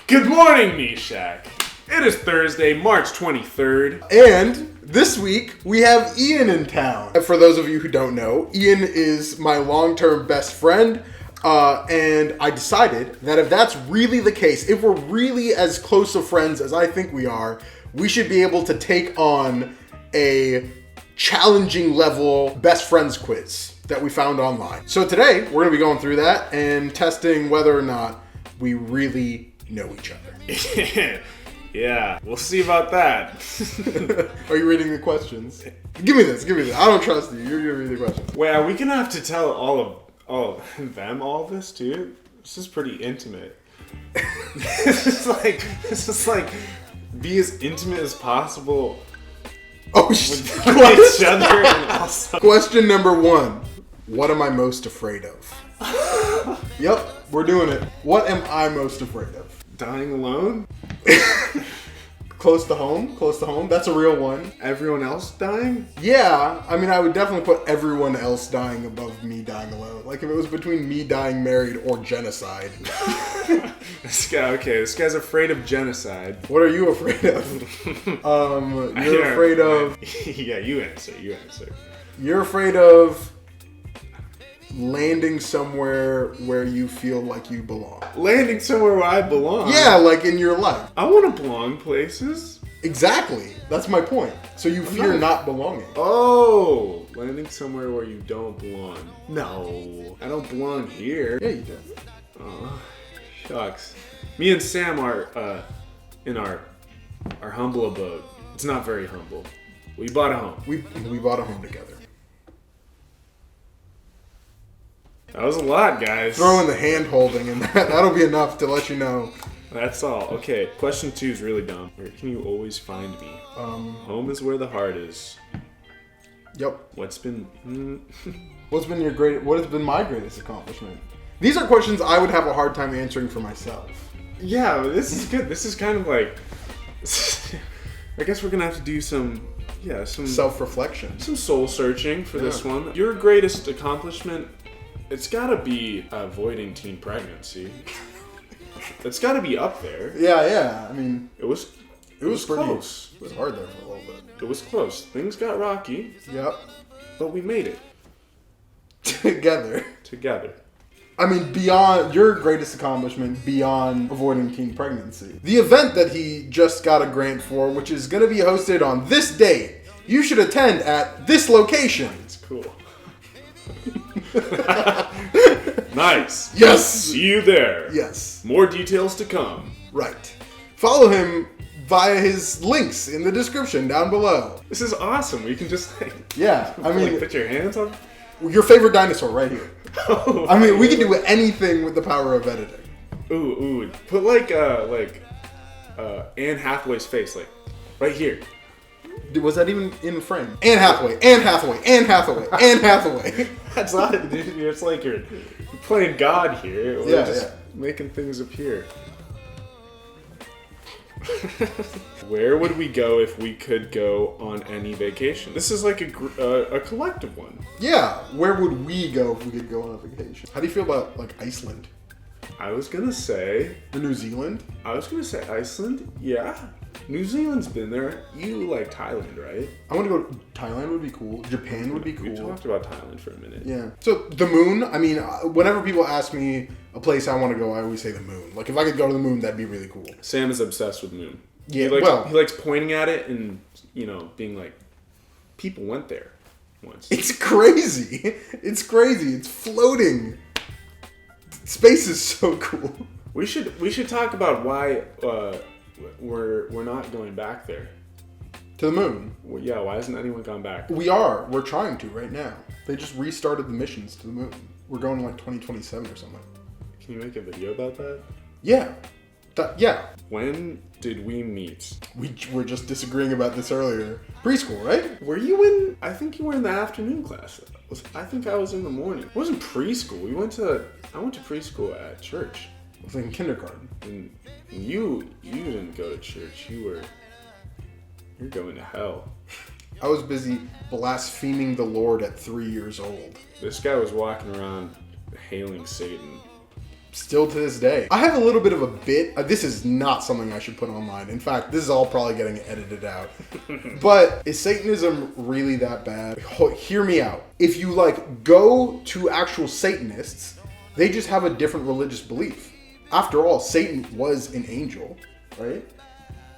Good morning, Meshach. It is Thursday, March 23rd. And this week, we have Ian in town. For those of you who don't know, Ian is my long-term best friend. And I decided that if that's really the case, if we're really as close of friends as I think we are, we should be able to take on a challenging level best friends quiz that we found online. So today, we're going to be going through that and testing whether or not we really know each other. Yeah, we'll see about that. Are you reading the questions? Give me this. I don't trust you. You're going to read the questions. Wait, are we going to have to tell all of them all this too? This is pretty intimate. This is like be as intimate as possible. Oh, with each other and also... Question number 1. What am I most afraid of? Yep, we're doing it. What am I most afraid of? Dying alone? Close to home? That's a real one. Everyone else dying? Yeah, I mean, I would definitely put everyone else dying above me dying alone. Like, if it was between me dying married or genocide. This guy's afraid of genocide. What are you afraid of? You're afraid of... Yeah, you answer. You're afraid of landing somewhere where you feel like you belong. Landing somewhere where I belong? Yeah, like in your life. I want to belong places. Exactly. That's my point. So you fear not belonging. Oh, landing somewhere where you don't belong. No, I don't belong here. Yeah, you do. Oh, shucks. Me and Sam are in our humble abode. It's not very humble. We bought a home. We bought a home together. That was a lot, guys. Throw in the hand holding and that'll be enough to let you know. That's all. Okay, question 2 is really dumb. Where can you always find me? Home is where the heart is. Yep. What has been my greatest accomplishment? These are questions I would have a hard time answering for myself. Yeah, this is good. This is kind of like... I guess we're going to have to do some self-reflection. Some soul searching for this one. Your greatest accomplishment... It's gotta be avoiding teen pregnancy. It's gotta be up there. Yeah. I mean, it was close. It was hard there for a little bit. It was close. Things got rocky. Yep. But we made it. Together. I mean, beyond your greatest accomplishment, beyond avoiding teen pregnancy. The event that he just got a grant for, which is going to be hosted on this date, you should attend at this location. It's cool. Nice. Yes. See you there. Yes. More details to come. Right. Follow him via his links in the description down below. This is awesome. We can just put your hands on your favorite dinosaur right here. Oh, I mean, we can do anything with the power of editing. Ooh. Put like Anne Hathaway's face, like right here. Was that even in frame? Anne Hathaway. That's not it, dude. It's like you're playing God here. We're just making things appear. Where would we go if we could go on any vacation? This is like a collective one. Yeah. Where would we go if we could go on a vacation? How do you feel about like Iceland? I was gonna say... Or New Zealand? I was gonna say Iceland. Yeah. New Zealand's been there. You like Thailand, right? I want to go... Thailand would be cool. Japan would be cool. We talked about Thailand for a minute. Yeah. So, the moon, I mean, whenever people ask me a place I want to go, I always say the moon. Like, if I could go to the moon, that'd be really cool. Sam is obsessed with the moon. Yeah, he likes pointing at it and, being like, people went there once. It's crazy. It's floating. Space is so cool. We should talk about why we're not going back there. To the moon? Well, yeah, why hasn't anyone gone back? We're trying to right now. They just restarted the missions to the moon. We're going in like 2027 or something. Can you make a video about that? Yeah. Yeah. When did we meet? We were just disagreeing about this earlier. Preschool, right? Were you in... I think you were in the afternoon class. I think I was in the morning. It wasn't preschool. I went to preschool at church. I was in kindergarten. And you didn't go to church. You're going to hell. I was busy blaspheming the Lord at 3 years old. This guy was walking around hailing Satan. Still to this day. I have a little bit of a bit. This is not something I should put online. In fact, this is all probably getting edited out. But is Satanism really that bad? Hear me out. If you go to actual Satanists, they just have a different religious belief. After all, Satan was an angel, right?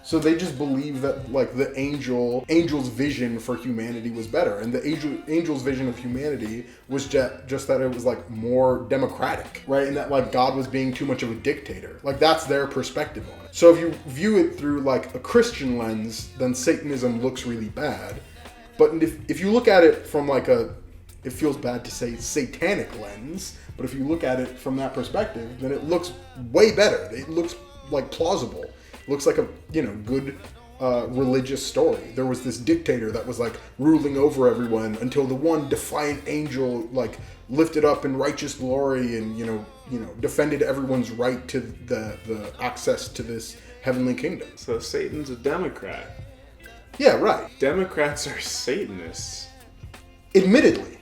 So they just believe that the angel's vision for humanity was better, and the angel's vision of humanity was just that it was more democratic, right? And that God was being too much of a dictator. That's their perspective on it. So if you view it through a Christian lens, then Satanism looks really bad. But if you look at it from it feels bad to say satanic lens, but if you look at it from that perspective, then it looks way better. It looks plausible. Looks like a good religious story. There was this dictator that was ruling over everyone until the one defiant angel lifted up in righteous glory and defended everyone's right to the access to this heavenly kingdom. So Satan's a Democrat. Yeah, right. Democrats are Satanists. Admittedly.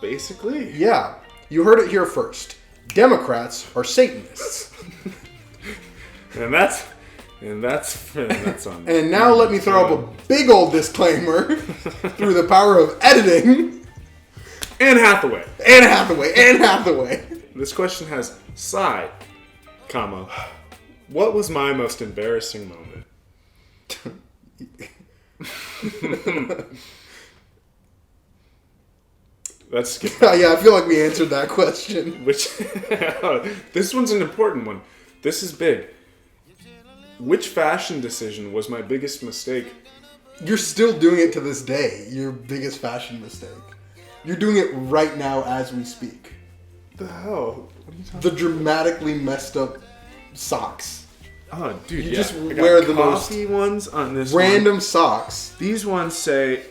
Basically. Yeah. You heard it here first. Democrats are Satanists. And that's on. And now let me throw up a big old disclaimer through the power of editing. Anne Hathaway. This question has Sigh, what was my most embarrassing moment? Let's skip that. Yeah, I feel like we answered that question. This one's an important one. This is big. Which fashion decision was my biggest mistake? You're still doing it to this day. Your biggest fashion mistake. You're doing it right now as we speak. The hell? What are you talking about? The dramatically messed up socks. Oh, dude, you just wear the most ones on this random socks. These ones say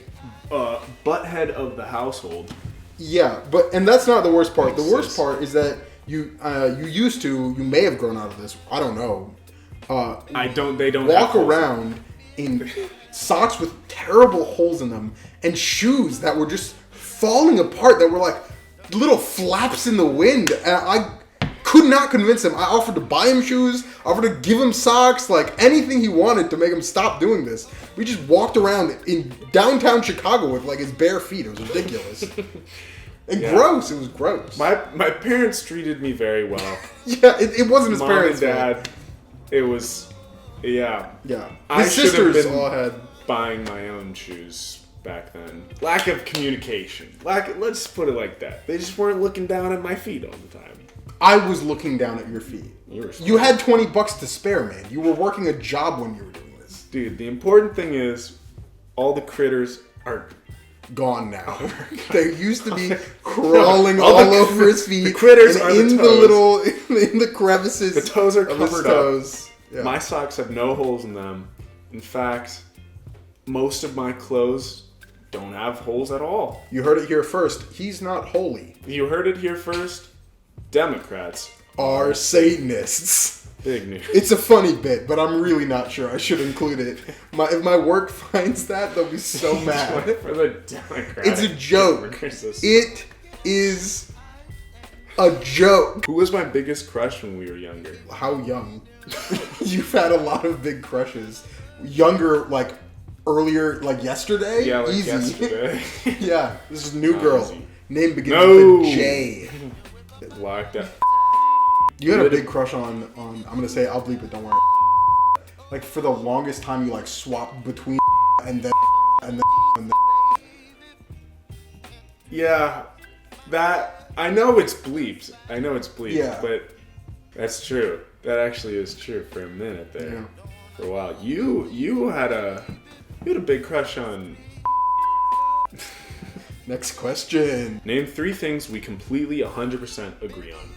butthead of the household. Yeah, and that's not the worst part. The worst part is that you may have grown out of this. I don't know. They don't walk around in socks with terrible holes in them and shoes that were just falling apart, that were little flaps in the wind. And I could not convince him. I offered to buy him shoes, offered to give him socks, anything he wanted to make him stop doing this. We just walked around in downtown Chicago with his bare feet. It was ridiculous. And gross. It was gross. My parents treated me very well. Yeah, it wasn't his parents' Mom and Dad. It was, yeah. His sisters all had buying my own shoes back then. Lack of communication. Let's put it like that. They just weren't looking down at my feet all the time. I was looking down at your feet. You had $20 to spare, man. You were working a job when you were doing this. Dude, the important thing is all the critters are gone now. They used to be crawling all over his feet. The critters are in the toes. In the crevices. The toes are covered up. Yeah. My socks have no holes in them. In fact, most of my clothes don't have holes at all. You heard it here first. He's not holy. You heard it here first. Democrats are Satanists. Big news. It's a funny bit, but I'm really not sure I should include it. If my work finds that, they'll be so mad. For the Democratic it's a joke. It is a joke. Who was my biggest crush when we were younger? How young? You've had a lot of big crushes. Younger, earlier, yesterday? Yeah, easy. Yesterday. Yeah, this is a new girl. Easy. Name begins with a J. Locked up. You had a big crush on I'm gonna say, I'll bleep it, don't worry. For the longest time you swapped between and then and then. Yeah, that, I know it's bleeped, yeah. But that's true. That actually is true for a minute there. Yeah. For a while. You had a big crush on... Next question. Name 3 things we completely 100% agree on.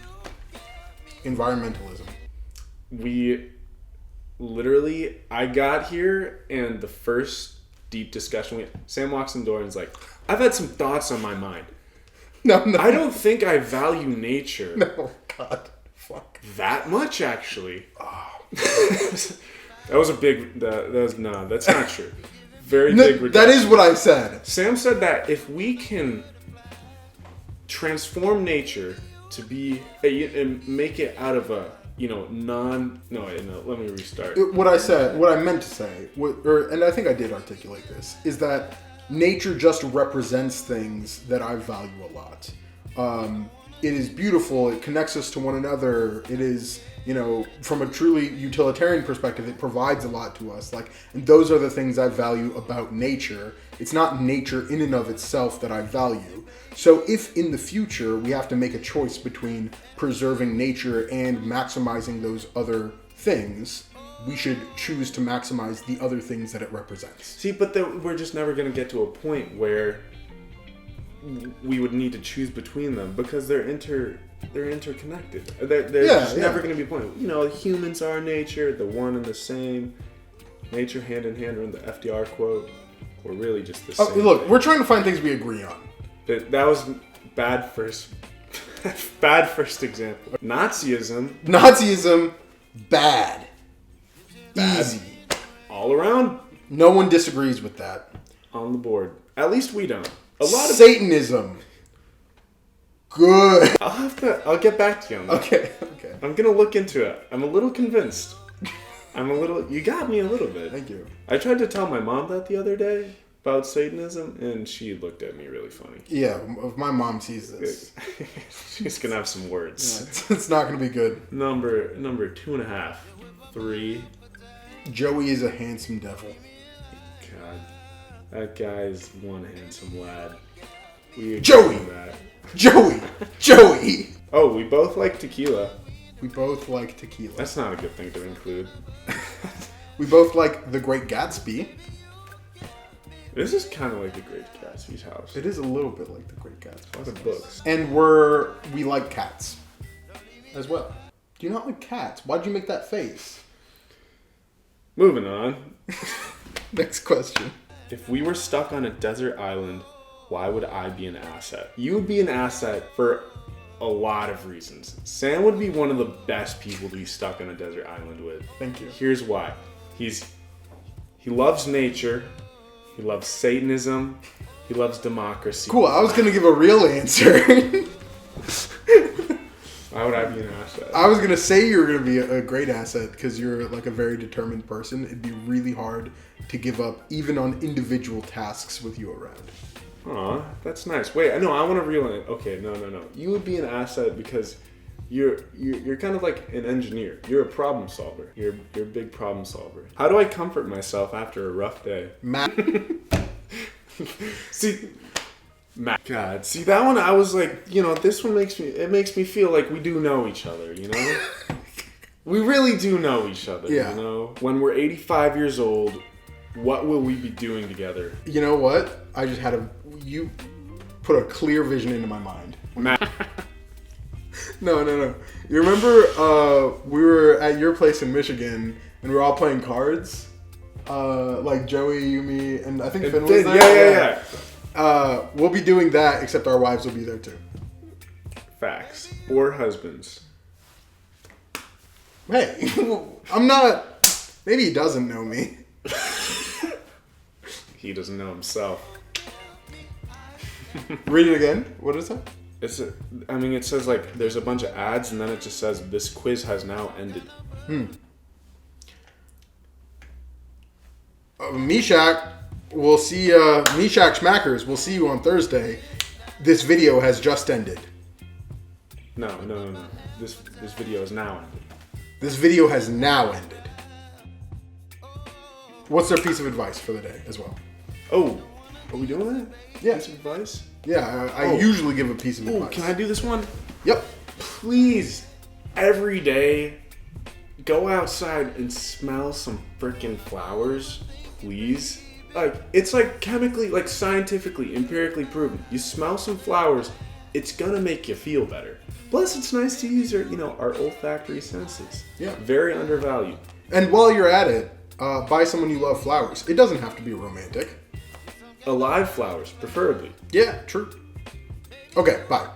Environmentalism. We literally, I got here and the first deep discussion, Sam walks in the door and is like, I've had some thoughts on my mind. No. I don't think I value nature. No, God. Fuck. That much, actually. Oh. That was a big, no, that's not true. Very big reduction. That is what I said. Sam said that if we can transform nature to be and make it out of a let me restart. What I meant to say, and I think I did articulate this, is that nature just represents things that I value a lot. It is beautiful. It connects us to one another. It is, from a truly utilitarian perspective, it provides a lot to us. And those are the things I value about nature. It's not nature in and of itself that I value. So if in the future we have to make a choice between preserving nature and maximizing those other things, we should choose to maximize the other things that it represents. See, but we're just never going to get to a point where we would need to choose between them because they're interconnected. There's never going to be a point. Humans are nature, the one and the same. Nature hand in hand, or in the FDR quote, we're really just the same. Look, we're trying to find things we agree on. That was bad first example. Nazism, bad. Easy. All around. No one disagrees with that. On the board. At least we don't. A lot of Satanism. Good. I'll get back to you on that. Okay. I'm gonna look into it. I'm a little convinced. You got me a little bit. Thank you. I tried to tell my mom that the other day about Satanism, and she looked at me really funny. Yeah, if my mom sees this, she's gonna have some words. Yeah, it's not gonna be good. Number 2.5, 3. Joey is a handsome devil. God, that guy's one handsome lad. Joey. Oh, we both like tequila. We both like tequila. That's not a good thing to include. We both like The Great Gatsby. This is kind of like The Great Gatsby's house. It is a little bit like The Great Gatsby. Lots of books. And we like cats as well. Do you not like cats? Why'd you make that face? Moving on. Next question. If we were stuck on a desert island, why would I be an asset? You would be an asset for a lot of reasons. Sam would be one of the best people to be stuck on a desert island with. Thank you. Here's why. He loves nature. He loves Satanism. He loves democracy. Cool. I was going to give a real answer. Why would I be an asset? I was going to say you were going to be a great asset because you're like a very determined person. It'd be really hard to give up even on individual tasks with you around. Aw, that's nice. Wait, no, I want to reel it. Okay, no. You would be an asset because you're kind of like an engineer. You're a problem solver. You're a big problem solver. How do I comfort myself after a rough day? Matt. God, see that one. I was like, this one makes me feel like we do know each other. We really do know each other. Yeah. When we're 85 years old, what will we be doing together? You know what? I just you put a clear vision into my mind. No. You remember we were at your place in Michigan and we were all playing cards? Like Joey, you, me, and I think Finn was there. Yeah. We'll be doing that, except our wives will be there too. Facts. Or husbands. Hey, I'm not... Maybe he doesn't know me. He doesn't know himself. Read it again. What is that? It says like there's a bunch of ads and then it just says this quiz has now ended. Meshach, we'll see. Meshach Schmackers, we'll see you on Thursday. This video has just ended. No. This video is now ended. This video has now ended. What's their piece of advice for the day as well? Oh, are we doing that? Yeah. Piece of advice? Yeah, I usually give a piece of advice. Can I do this one? Yep. Please, every day, go outside and smell some freaking flowers. Please. It's chemically, scientifically, empirically proven. You smell some flowers, it's gonna make you feel better. Plus, it's nice to use our olfactory senses. Yeah. Very undervalued. And while you're at it, buy someone you love flowers. It doesn't have to be romantic. Alive flowers, preferably. Yeah, true. Okay, bye.